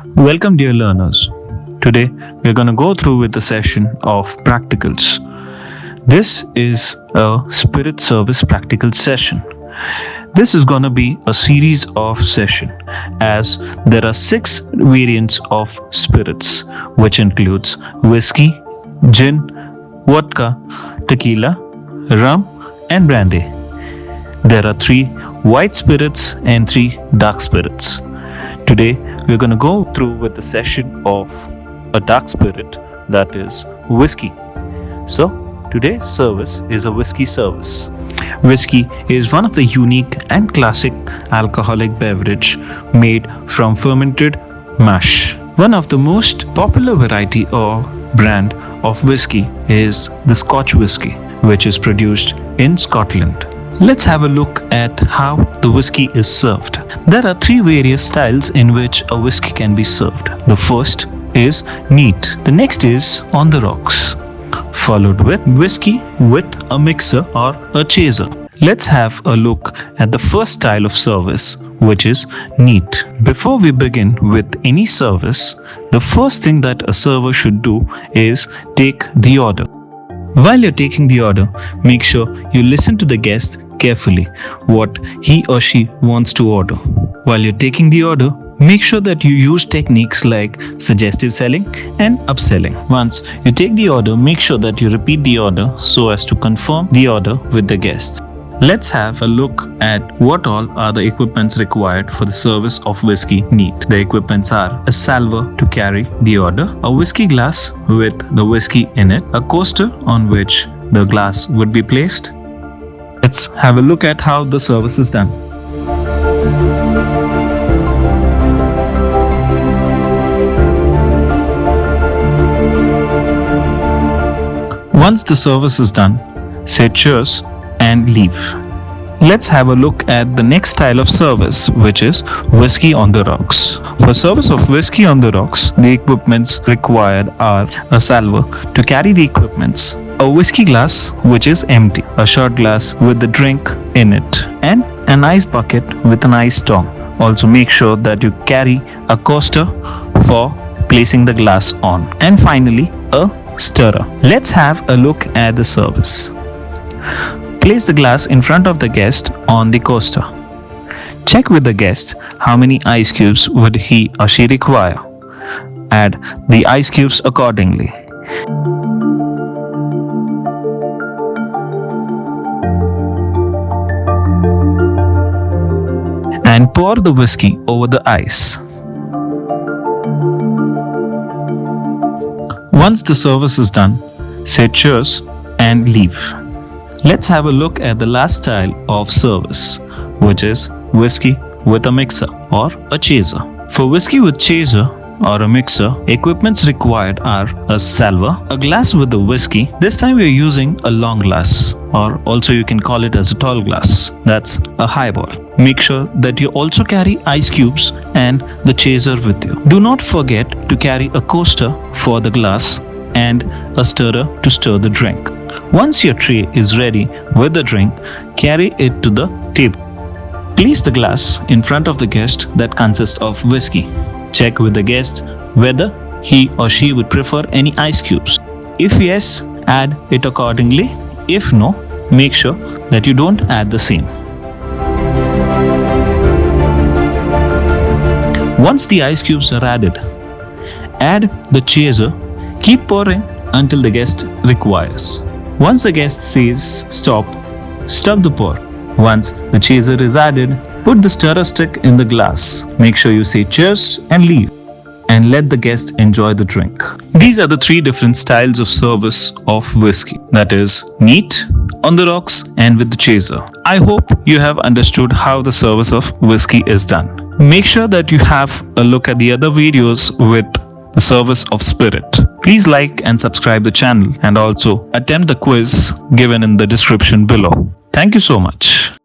Welcome, dear learners. Today we're going to go through with the session of practicals. This is a spirit service practical session. This is going to be a series of session as there are 6 variants of spirits, which includes whiskey, gin, vodka, tequila, rum and brandy. There are 3 white spirits and 3 dark spirits. Today we're going to go through with the session of a dark spirit, that is whiskey. So today's service is a whiskey service. Whiskey is one of the unique and classic alcoholic beverage made from fermented mash. One of the most popular variety or brand of whiskey is the Scotch whiskey, which is produced in Scotland. Let's have a look at how the whiskey is served. There are 3 various styles in which a whiskey can be served. The first is neat. The next is on the rocks, followed with whiskey with a mixer or a chaser. Let's have a look at the first style of service, which is neat. Before we begin with any service, the first thing that a server should do is take the order. While you're taking the order, make sure you listen to the guest carefully what he or she wants to order. While you're taking the order, make sure that you use techniques like suggestive selling and upselling. Once you take the order, make sure that you repeat the order so as to confirm the order with the guests. Let's have a look at what all are the equipments required for the service of whiskey neat. The equipments are a salver to carry the order, a whiskey glass with the whiskey in it, a coaster on which the glass would be placed. Let's have a look at how the service is done. Once the service is done, say cheers and leave. Let's have a look at the next style of service, which is whiskey on the rocks. For service of whiskey on the rocks, the equipments required are a salver to carry the equipments, a whiskey glass which is empty, a shot glass with the drink in it, and an ice bucket with an ice tongue. Also make sure that you carry a coaster for placing the glass on, and finally a stirrer. Let's have a look at the service. Place the glass in front of the guest on the coaster. Check with the guest how many ice cubes would he or she require. Add the ice cubes accordingly. And pour the whiskey over the ice. Once the service is done, say cheers and leave. Let's have a look at the last style of service, which is whiskey with a mixer or a chaser. For whiskey with chaser or a mixer, equipments required are a salver, a glass with the whiskey. This time we are using a long glass, or also you can call it as a tall glass. That's a highball. Make sure that you also carry ice cubes and the chaser with you. Do not forget to carry a coaster for the glass and a stirrer to stir the drink. Once your tray is ready with the drink, carry it to the table. Place the glass in front of the guest that consists of whiskey. Check with the guest whether he or she would prefer any ice cubes. If yes, add it accordingly. If no, make sure that you don't add the same. Once the ice cubes are added, add the chaser. Keep pouring until the guest requires. Once the guest says stop, stop the pour. Once the chaser is added, put the stirrer stick in the glass. Make sure you say cheers and leave, and let the guest enjoy the drink. These are the 3 different styles of service of whiskey, that is neat, on the rocks and with the chaser. I hope you have understood how the service of whiskey is done. Make sure that you have a look at the other videos with the service of spirit. Please like and subscribe the channel and also attempt the quiz given in the description below. Thank you so much.